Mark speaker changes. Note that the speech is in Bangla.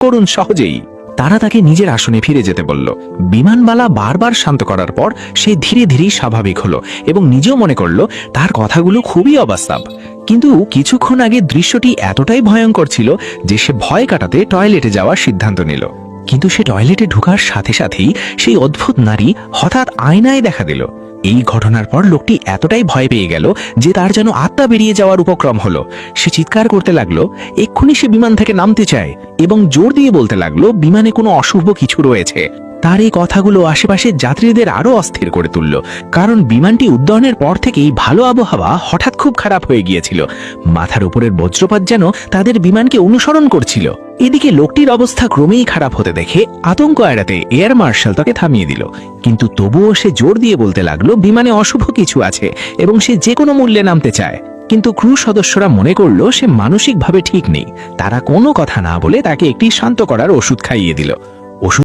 Speaker 1: করুন সহজেই। তারা তাকে নিজের আসনে ফিরে যেতে বলল। বিমানবালা বারবার শান্ত করার পর সে ধীরে ধীরে স্বাভাবিক হলো এবং নিজেও মনে করল তার কথাগুলো খুবই অবাস্তব। কিন্তু কিছুক্ষণ আগে দৃশ্যটি এতটাই ভয়ঙ্কর ছিল যে সে ভয় কাটাতে টয়লেটে যাওয়ার সিদ্ধান্ত নিল। কিন্তু সে টয়লেটে ঢোকার সাথে সাথেই সেই অদ্ভুত নারী হঠাৎ আয়নায় দেখা দিল। এই ঘটনার পর লোকটি এতটাই ভয় পেয়ে গেল যে তার যেন আত্মা বেরিয়ে যাওয়ার উপক্রম হলো। সে চিৎকার করতে লাগলো, এক্ষুনি সে বিমান থেকে নামতে চায় এবং জোর দিয়ে বলতে লাগলো বিমানে কোনো অশুভ কিছু রয়েছে। তার এই কথাগুলো আশেপাশের যাত্রীদের আরো অস্থির করে তুলল, কারণ বিমানটি উড্ডয়নের পর থেকেই ভালো আবহাওয়া হঠাৎ খুব খারাপ হয়ে গিয়েছিল। মাথার উপরের বজ্রপাত যেন তাদের বিমানকে অনুসরণ করছিল। এদিকে লোকটির অবস্থা ক্রমেই খারাপ হতে দেখে আতঙ্ক এড়াতে এয়ার মার্শাল তাকে থামিয়ে দিল। কিন্তু তবুও সে জোর দিয়ে বলতে লাগলো বিমানে অশুভ কিছু আছে এবং সে যে কোনো মূল্যে নামতে চায়। কিন্তু ক্রু সদস্যরা মনে করলো সে মানসিকভাবে ঠিক নেই। তারা কোনো কথা না বলে তাকে একটি শান্ত করার ওষুধ খাইয়ে দিল। ওষুধ